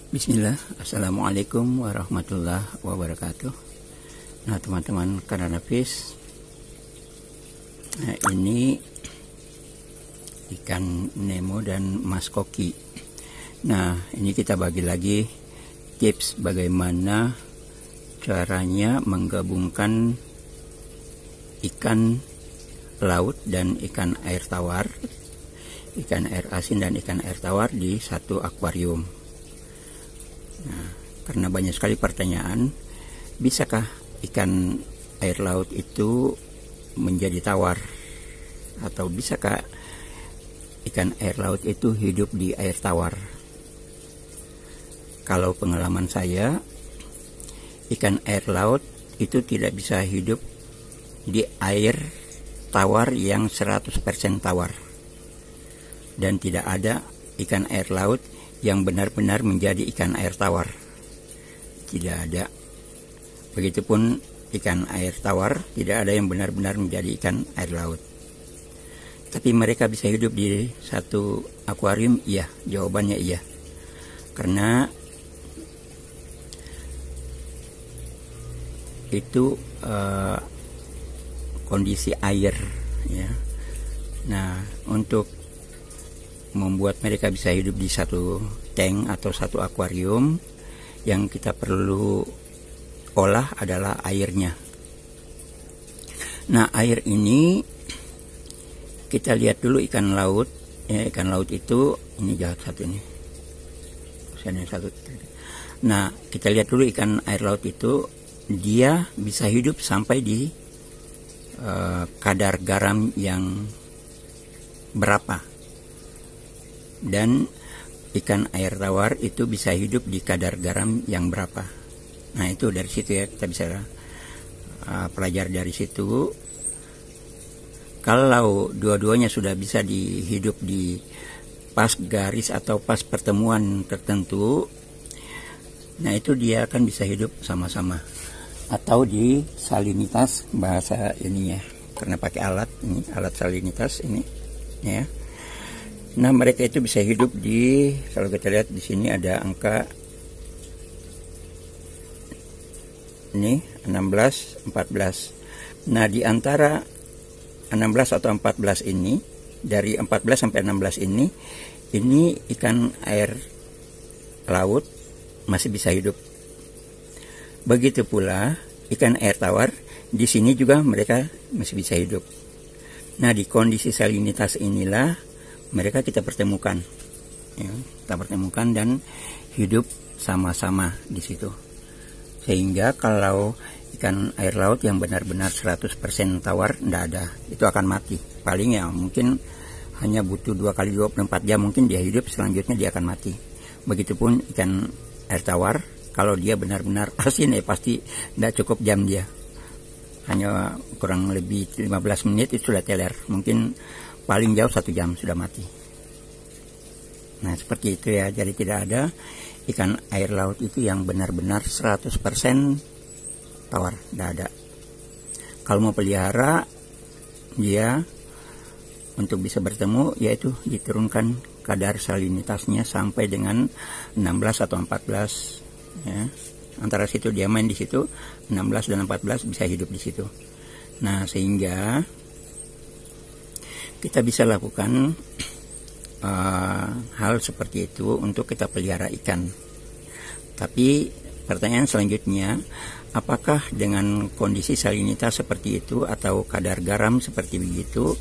Bismillah, Assalamualaikum warahmatullahi wabarakatuh. Nah teman-teman Kananapis, nah ini ikan Nemo dan Mas Koki. Nah ini kita bagi lagi tips bagaimana caranya menggabungkan ikan laut dan ikan air tawar, ikan air asin dan ikan air tawar di satu akuarium. Nah, karena banyak sekali pertanyaan, bisakah ikan air laut itu menjadi tawar? Atau bisakah ikan air laut itu hidup di air tawar? Kalau pengalaman saya, ikan air laut itu tidak bisa hidup di air tawar yang 100% tawar. Dan tidak ada ikan air laut yang benar-benar menjadi ikan air tawar. Tidak ada. Begitupun ikan air tawar, tidak ada yang benar-benar menjadi ikan air laut. Tapi mereka bisa hidup di satu akuarium? Iya, jawabannya iya. Karena itu kondisi air, ya. Nah, untuk membuat mereka bisa hidup di satu tank atau satu akuarium, yang kita perlu olah adalah airnya. Nah, air ini kita lihat dulu ikan laut, ya, ikan laut itu ini jahat satu ini. Nah, kita lihat dulu ikan air laut itu dia bisa hidup sampai di kadar garam yang berapa. Dan ikan air tawar itu bisa hidup di kadar garam yang berapa. Nah itu dari situ ya kita bisa pelajari dari situ. Kalau dua-duanya sudah bisa dihidup di pas garis atau pas pertemuan tertentu, nah itu dia akan bisa hidup sama-sama. Atau di salinitas bahasa ininya, karena pakai alat ini, alat salinitas ini ya. Nah mereka itu bisa hidup di, kalau kita lihat di sini ada angka ini 16, 14. Nah di antara 16 atau 14 ini, dari 14 sampai 16 ini ikan air laut masih bisa hidup. Begitu pula ikan air tawar, di sini juga mereka masih bisa hidup. Nah di kondisi salinitas inilah mereka kita pertemukan, ya, kita pertemukan dan hidup sama-sama di situ. Sehingga kalau ikan air laut yang benar-benar 100% tawar, tidak ada, itu akan mati. Paling ya mungkin hanya butuh 2 kali 24 jam mungkin dia hidup, selanjutnya dia akan mati. Begitupun ikan air tawar, kalau dia benar-benar asin ya pasti tidak cukup jam dia. Hanya kurang lebih 15 menit itu sudah teler, mungkin paling jauh 1 jam sudah mati. Nah seperti itu ya, jadi tidak ada ikan air laut itu yang benar-benar 100% tawar, tidak ada. Kalau mau pelihara dia untuk bisa bertemu, yaitu diturunkan kadar salinitasnya sampai dengan 16 atau 14 ya. Antara situ dia main di situ, 16 dan 14 bisa hidup di situ. Nah sehingga kita bisa lakukan hal seperti itu untuk kita pelihara ikan. Tapi pertanyaan selanjutnya, apakah dengan kondisi salinitas seperti itu atau kadar garam seperti begitu,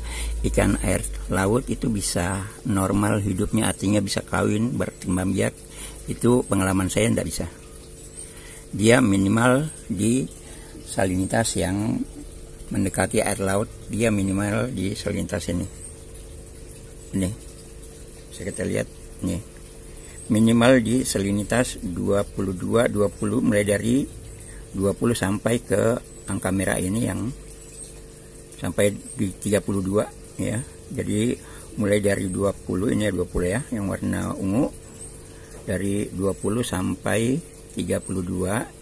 ikan air laut itu bisa normal hidupnya, artinya bisa kawin, berkembang biak? Itu pengalaman saya tidak bisa. Dia minimal di salinitas yang mendekati air laut, dia minimal di salinitas ini. Ini bisa kita lihat nih, minimal di salinitas 22, 20, mulai dari 20 sampai ke angka merah ini yang sampai di 32 ya. Jadi mulai dari 20, ini 20 ya, yang warna ungu, dari 20 sampai 32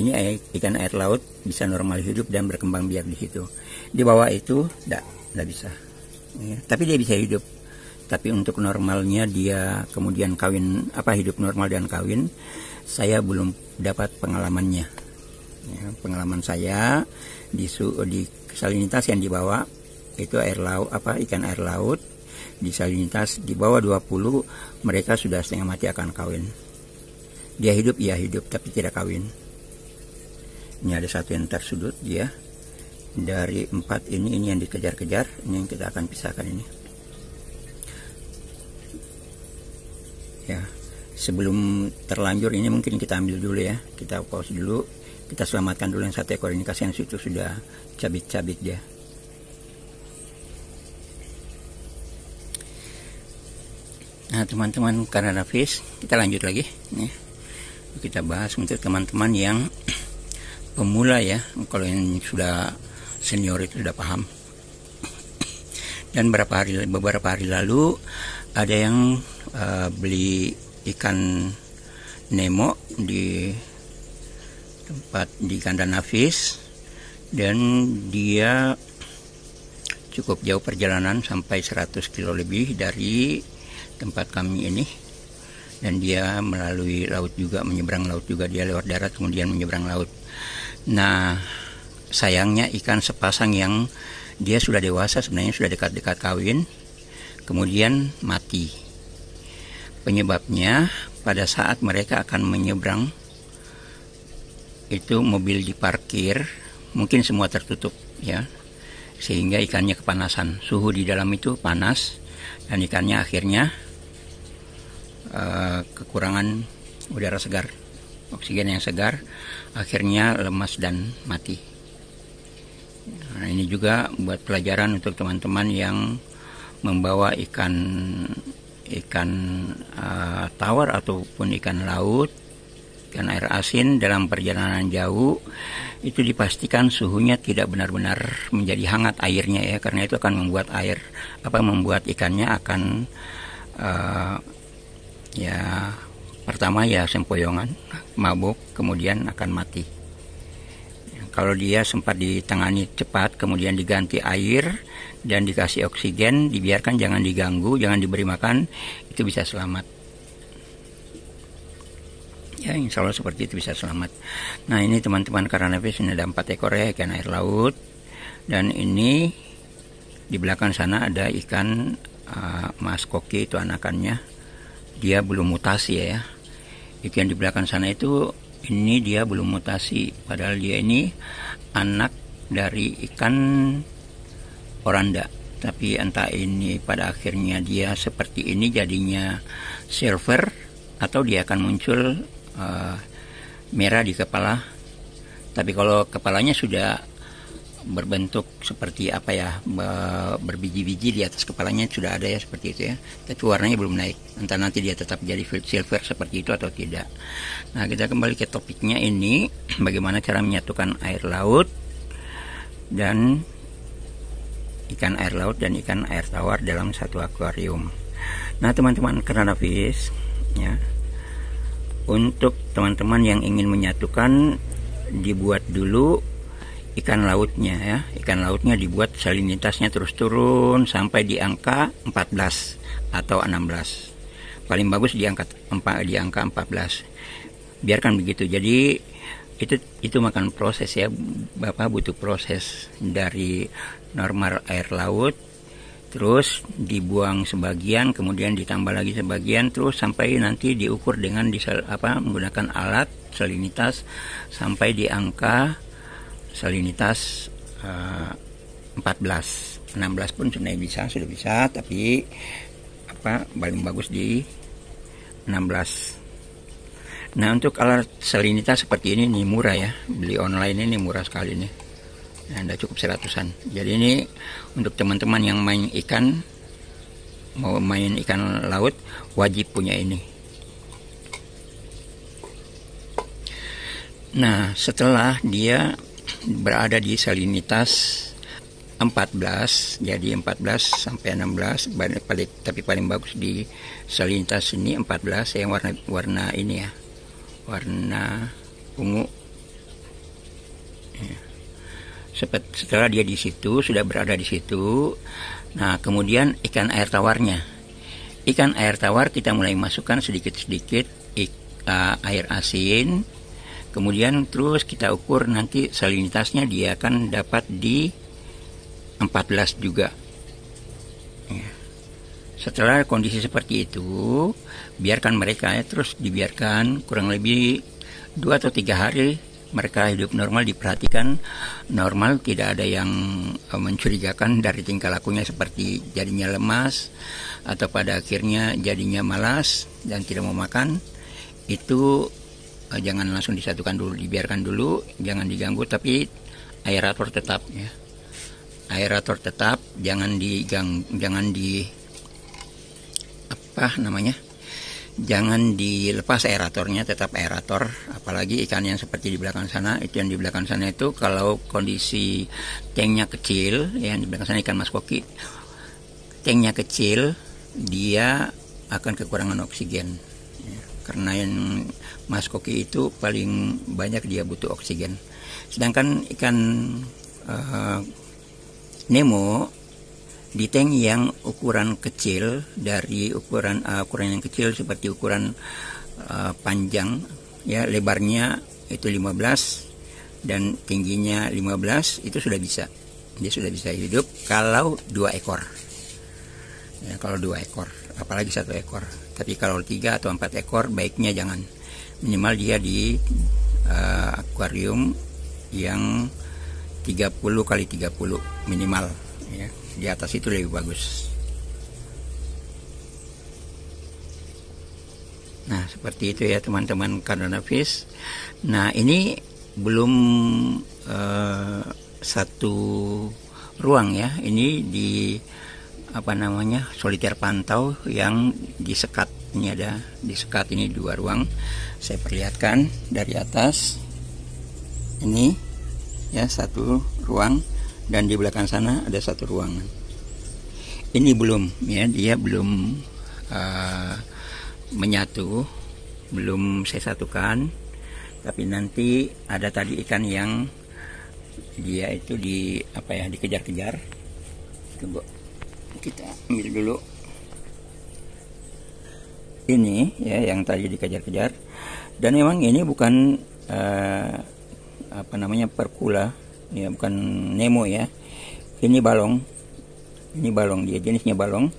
ini ikan air laut bisa normal hidup dan berkembang biak di situ. Di bawah itu tidak bisa. Ya, tapi dia bisa hidup. tapi untuk normalnya dia kemudian kawin, hidup normal dan kawin, saya belum dapat pengalamannya. Ya, pengalaman saya di salinitas yang dibawa itu air laut, ikan air laut. Di salinitas di bawah 20 mereka sudah setengah mati akan kawin. Dia hidup, iya hidup, tapi tidak kawin. Ini ada satu yang tersudut dia. Dari 4 ini yang dikejar-kejar, ini yang kita akan pisahkan ini. Ya, sebelum terlanjur ini mungkin kita ambil dulu ya, kita pause dulu, kita selamatkan dulu yang satu ekor ini, kasihan situ sudah cabik-cabik dia. Nah teman-teman Karana Fish, kita lanjut lagi nih. Kita bahas untuk teman-teman yang pemula ya, kalau yang sudah senior itu sudah paham. Dan beberapa hari lalu ada yang beli ikan Nemo di tempat di kandang Nafis, dan dia cukup jauh perjalanan sampai 100 kilo lebih dari tempat kami ini, dan dia melalui laut juga, menyeberang laut juga, dia lewat darat kemudian menyeberang laut. Nah sayangnya ikan sepasang yang dia sudah dewasa, sebenarnya sudah dekat-dekat kawin, kemudian mati. Penyebabnya pada saat mereka akan menyeberang itu mobil diparkir, mungkin semua tertutup ya, sehingga ikannya kepanasan, suhu di dalam itu panas, dan ikannya akhirnya kekurangan udara segar, oksigen yang segar, akhirnya lemas dan mati. Nah, ini juga buat pelajaran untuk teman-teman yang membawa ikan tawar ataupun ikan laut, ikan air asin dalam perjalanan jauh, itu dipastikan suhunya tidak benar-benar menjadi hangat airnya ya, karena itu akan membuat membuat ikannya akan pertama ya sempoyongan, mabuk, kemudian akan mati. Kalau dia sempat ditangani cepat, kemudian diganti air dan dikasih oksigen, dibiarkan, jangan diganggu, jangan diberi makan, itu bisa selamat. Ya, insya Allah seperti itu bisa selamat. Nah ini teman-teman Karana Fish, ini ada 4 ekor ya, ikan air laut. Dan ini di belakang sana ada ikan mas koki, itu anakannya. Dia belum mutasi ya. Itu yang di belakang sana itu, ini dia belum mutasi, padahal dia ini anak dari ikan oranda. Tapi entah ini pada akhirnya dia seperti ini jadinya silver, atau dia akan muncul merah di kepala. Tapi kalau kepalanya sudah berbentuk seperti berbiji-biji di atas kepalanya sudah ada ya, seperti itu ya, tapi warnanya belum naik. Entah nanti dia tetap jadi silver seperti itu atau tidak. Nah kita kembali ke topiknya ini, bagaimana cara menyatukan air laut dan ikan air laut dan ikan air tawar dalam satu akuarium. Nah teman-teman Karana Fish ya, untuk teman-teman yang ingin menyatukan, dibuat dulu ikan lautnya ya. Ikan lautnya dibuat salinitasnya terus turun sampai di angka 14 atau 16. Paling bagus di angka 14. Biarkan begitu. Jadi itu makan proses ya. Bapak butuh proses dari normal air laut, terus dibuang sebagian, kemudian ditambah lagi sebagian, terus sampai nanti diukur dengan menggunakan alat salinitas sampai di angka salinitas 14, 16 pun sudah bisa, tapi paling bagus di 16. Nah untuk alat salinitas seperti ini nih murah ya, beli online ini murah sekali nih. Nah, Anda cukup 100-an. Jadi ini untuk teman-teman yang main ikan, mau main ikan laut, wajib punya ini. Nah setelah dia berada di salinitas 14, jadi 14 sampai 16, tapi paling bagus di salinitas ini 14 yang warna ini ya, warna ungu. Ya. Setelah dia di situ, sudah berada di situ, nah kemudian ikan air tawarnya ikan air tawar kita mulai masukkan sedikit-sedikit air asin, kemudian terus kita ukur nanti salinitasnya, dia akan dapat di 14 juga. Setelah kondisi seperti itu, biarkan mereka terus dibiarkan kurang lebih 2 atau 3 hari. Mereka hidup normal, diperhatikan normal, tidak ada yang mencurigakan dari tingkah lakunya seperti jadinya lemas atau pada akhirnya jadinya malas dan tidak mau makan. Itu jangan langsung disatukan dulu, dibiarkan dulu, jangan diganggu, tapi aerator tetap ya. Aerator tetap, jangan jangan dilepas aeratornya, tetap aerator. Apalagi ikan yang seperti di belakang sana, itu yang di belakang sana itu kalau kondisi tanknya kecil, yang di belakang sana ikan mas koki, tanknya kecil, dia akan kekurangan oksigen ya, karena yang mas koki itu paling banyak dia butuh oksigen. Sedangkan ikan Nemo di tank yang ukuran kecil, dari ukuran yang kecil seperti ukuran panjang ya, lebarnya itu 15 dan tingginya 15, itu sudah bisa, dia sudah bisa hidup kalau 2 ekor ya, kalau 2 ekor, apalagi 1 ekor. Tapi kalau 3 atau 4 ekor baiknya jangan, minimal dia di akuarium yang 30 kali 30 minimal ya. Di atas itu lebih bagus. Nah, seperti itu ya teman-teman Cardona-Fish. Nah, ini belum satu ruang ya. Ini di soliter pantau yang disekat. Ini ada disekat, ini 2 ruang. Saya perlihatkan dari atas. Ini ya 1 ruang, dan di belakang sana ada 1 ruangan. Ini belum ya, dia belum menyatu, belum saya satukan. Tapi nanti ada tadi ikan yang dia itu dikejar-kejar. Coba kita ambil dulu. Ini ya yang tadi dikejar-kejar, dan memang ini bukan perkula ya, bukan Nemo ya, ini balong, dia jenisnya balong.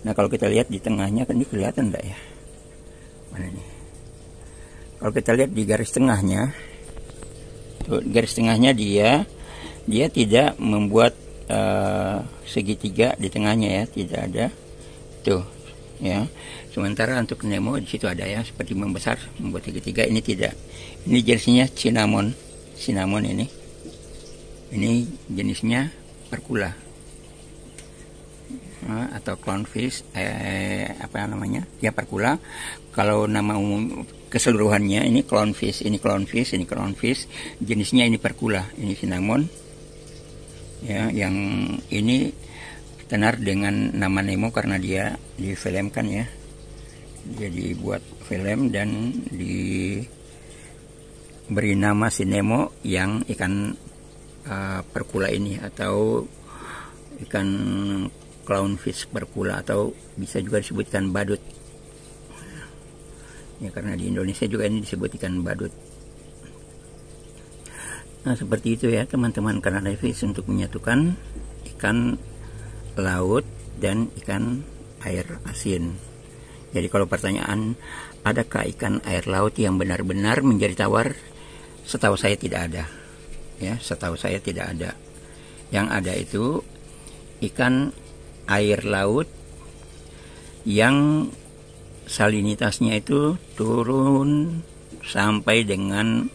Nah, kalau kita lihat di tengahnya, kan ini kelihatan enggak ya, mana nih, kalau kita lihat di garis tengahnya tuh, garis tengahnya dia tidak membuat segitiga di tengahnya ya, tidak ada tuh ya. Sementara untuk Nemo di situ ada ya, seperti membesar membuat segitiga, ini tidak. Ini jenisnya cinnamon ini jenisnya perkula atau clownfish, ya perkula. Kalau nama umum keseluruhannya ini clownfish, jenisnya ini perkula, ini cinnamon ya. Yang ini tenar dengan nama Nemo karena dia difilmkan ya, dia dibuat film dan diberi nama si Nemo yang ikan perkula ini, atau ikan clownfish perkula, atau bisa juga disebut ikan badut ya, karena di Indonesia juga ini disebut ikan badut. Nah, seperti itu ya teman-teman Cardona-Fish untuk menyatukan ikan laut dan ikan air asin. Jadi kalau pertanyaan, adakah ikan air laut yang benar-benar menjadi tawar? Setahu saya tidak ada ya, setahu saya tidak ada. Yang ada itu ikan air laut yang salinitasnya itu turun sampai dengan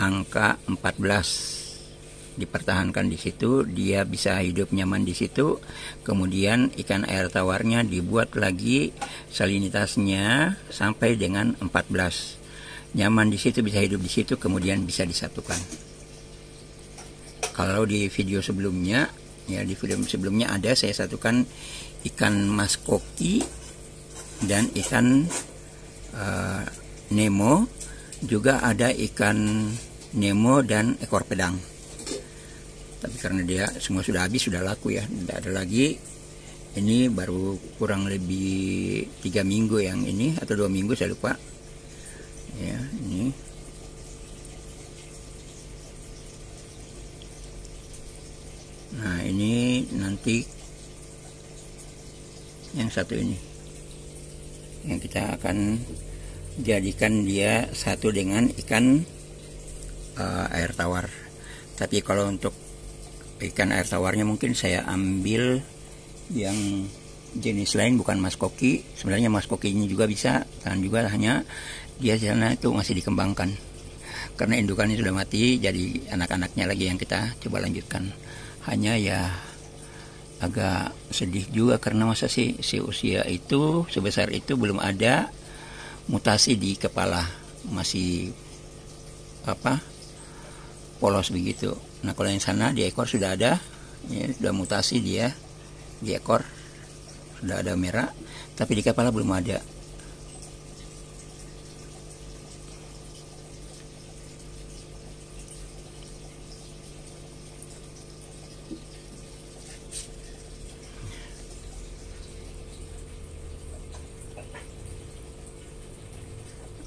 angka 14, dipertahankan di situ, dia bisa hidup nyaman di situ. Kemudian ikan air tawarnya dibuat lagi salinitasnya sampai dengan 14, nyaman di situ, bisa hidup di situ, kemudian bisa disatukan. Kalau di video sebelumnya ya, di film sebelumnya ada saya satukan ikan mas koki dan ikan Nemo, juga ada ikan Nemo dan ekor pedang. Tapi karena dia semua sudah habis, sudah laku ya, tidak ada lagi, Ini baru kurang lebih 3 minggu yang ini, atau 2 minggu saya lupa ya. Ini nah, ini nanti yang satu ini yang kita akan jadikan dia satu dengan ikan air tawar. Tapi kalau untuk ikan air tawarnya mungkin saya ambil yang jenis lain, bukan mas koki. Sebenarnya mas koki ini juga bisa, dan juga hanya dia sana itu masih dikembangkan karena indukannya sudah mati, jadi anak-anaknya lagi yang kita coba lanjutkan. Hanya ya agak sedih juga karena masa sih si usia itu sebesar itu belum ada mutasi di kepala, masih polos begitu. Nah kalau yang sana di ekor sudah ada ya, sudah mutasi dia di ekor sudah ada merah, tapi di kepala belum ada.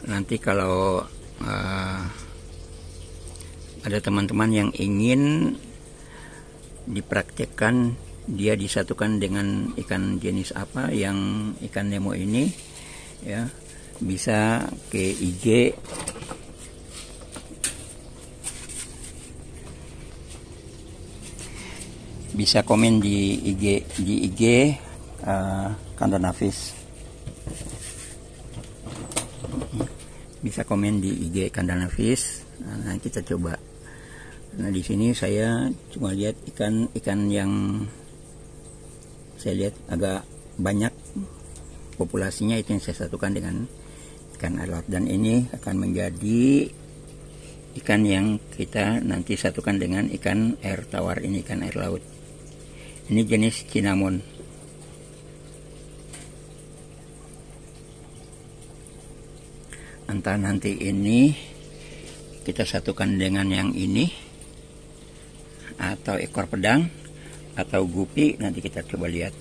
Nanti kalau ada teman-teman yang ingin dipraktekkan dia disatukan dengan ikan jenis apa, yang ikan Nemo ini ya, bisa ke IG bisa komen di IG Kandanafish. Bisa komen di IG Kandanafish. Nah, kita coba. Nah, di sini saya cuma lihat ikan yang saya lihat agak banyak populasinya, itu yang saya satukan dengan ikan air laut, dan ini akan menjadi ikan yang kita nanti satukan dengan ikan air tawar ini, ikan air laut. Ini jenis cinnamon. Entah nanti ini kita satukan dengan yang ini atau ekor pedang atau gupi, nanti kita coba lihat.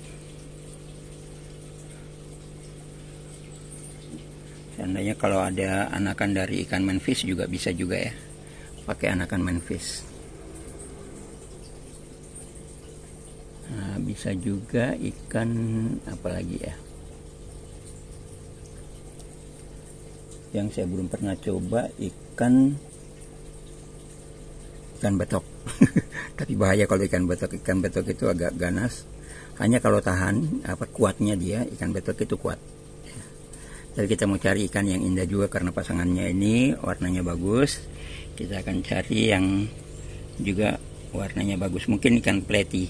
Seandainya kalau ada anakan dari ikan manfish juga bisa juga ya, pakai anakan manfish. Nah, bisa juga ikan apa lagi ya yang saya belum pernah coba, ikan betok. Tapi bahaya kalau ikan betok itu agak ganas. Hanya kalau tahan kuatnya dia, ikan betok itu kuat. Jadi kita mau cari ikan yang indah juga karena pasangannya ini warnanya bagus. Kita akan cari yang juga warnanya bagus, mungkin ikan pleti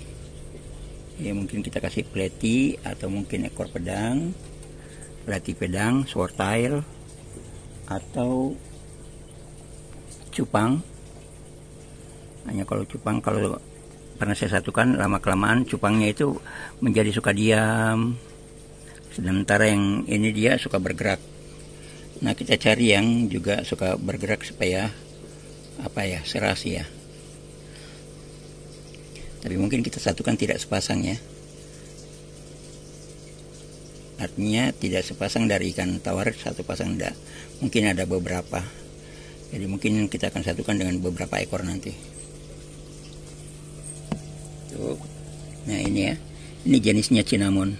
ya, mungkin kita kasih pleti atau mungkin ekor pedang, pleti pedang, swordtail atau cupang. Hanya kalau cupang, kalau pernah saya satukan, lama kelamaan cupangnya itu menjadi suka diam, sementara yang ini dia suka bergerak. Nah, kita cari yang juga suka bergerak supaya serasi ya. Tapi mungkin kita satukan tidak sepasang ya, artinya tidak sepasang dari ikan tawar, satu pasang enggak, mungkin ada beberapa. Jadi mungkin kita akan satukan dengan beberapa ekor nanti. Tuh. Nah ini ya, ini jenisnya cinnamon.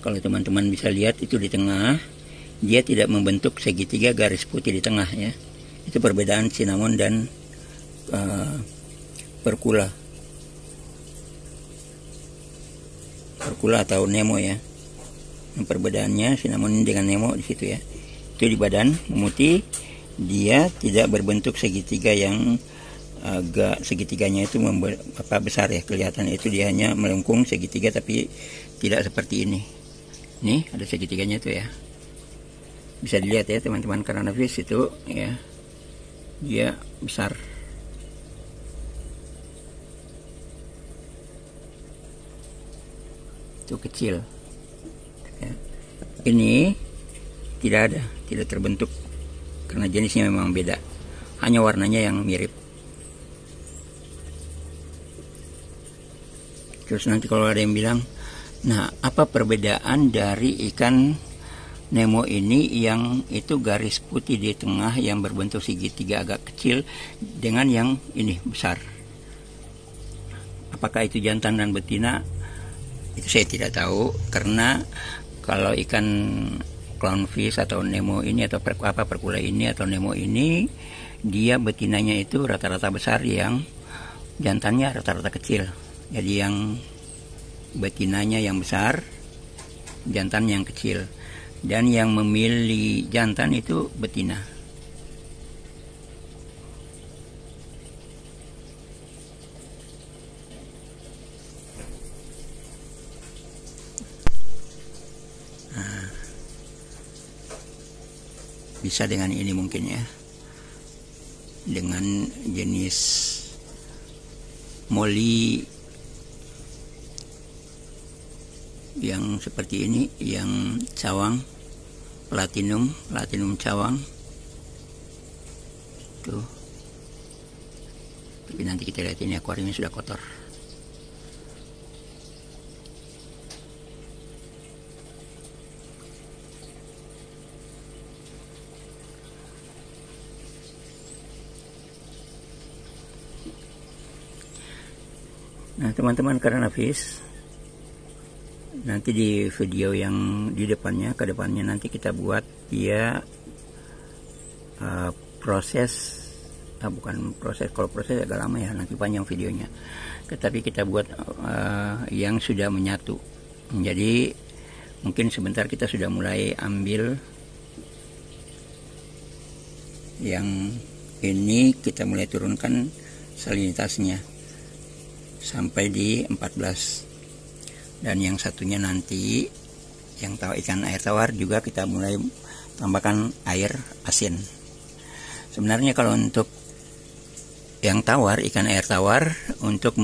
Kalau teman-teman bisa lihat itu di tengah, dia tidak membentuk segitiga garis putih di tengah ya. Itu perbedaan cinnamon dan perkula atau Nemo ya. Yang perbedaannya cinnamon dengan Nemo di situ ya. Itu di badan memutih, dia tidak berbentuk segitiga yang agak segitiganya itu besar ya kelihatan, itu dia hanya melengkung segitiga tapi tidak seperti ini. Nih ada segitiganya tuh ya. Bisa dilihat ya teman-teman, karena fish itu ya dia besar. Itu kecil ya. Ini tidak terbentuk karena jenisnya memang beda, hanya warnanya yang mirip. Terus nanti kalau ada yang bilang Nah, apa perbedaan dari ikan Nemo ini yang itu garis putih di tengah yang berbentuk segitiga agak kecil dengan yang ini besar? Apakah itu jantan dan betina? Itu saya tidak tahu, karena kalau ikan clownfish atau Nemo ini atau perkula ini atau Nemo ini, dia betinanya itu rata-rata besar, yang jantannya rata-rata kecil. Jadi yang betinanya yang besar, jantan yang kecil, dan yang memilih jantan itu betina. Nah, bisa dengan ini mungkin ya, dengan jenis Molly yang seperti ini, yang cawang platinum cawang tuh. Tapi nanti kita lihat, ini akuariumnya sudah kotor. Nah teman-teman Karanavis, nanti di video yang di depannya, ke depannya nanti kita buat dia bukan proses, kalau proses agak lama ya, nanti panjang videonya. Tetapi kita buat yang sudah menyatu. Jadi mungkin sebentar kita sudah mulai ambil yang ini, kita mulai turunkan salinitasnya sampai di 14. Dan yang satunya nanti, yang ikan air tawar juga kita mulai tambahkan air asin. Sebenarnya kalau untuk yang tawar, ikan air tawar, untuk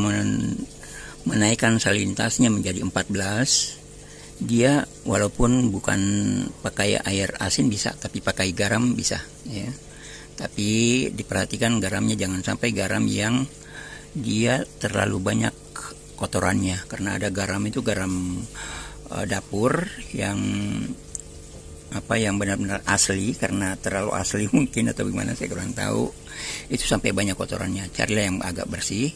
menaikkan salinitasnya menjadi 14, dia walaupun bukan pakai air asin bisa, tapi pakai garam bisa ya. Tapi diperhatikan garamnya, jangan sampai garam yang dia terlalu banyak kotorannya, karena ada garam itu garam dapur yang yang benar-benar asli, karena terlalu asli mungkin atau gimana saya kurang tahu, itu sampai banyak kotorannya. Carilah yang agak bersih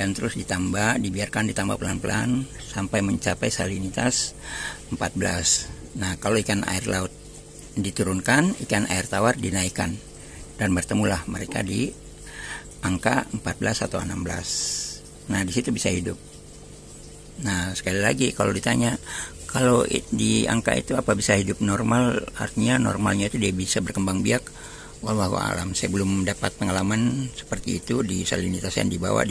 dan terus dibiarkan ditambah pelan-pelan sampai mencapai salinitas 14. Nah kalau ikan air laut diturunkan, ikan air tawar dinaikkan, dan bertemulah mereka di angka 14 atau 16. Nah di situ bisa hidup. Nah sekali lagi, kalau ditanya kalau di angka itu apa bisa hidup normal, artinya normalnya itu dia bisa berkembang biak. Wallahu a'lam, saya belum dapat pengalaman seperti itu di salinitas yang dibawa.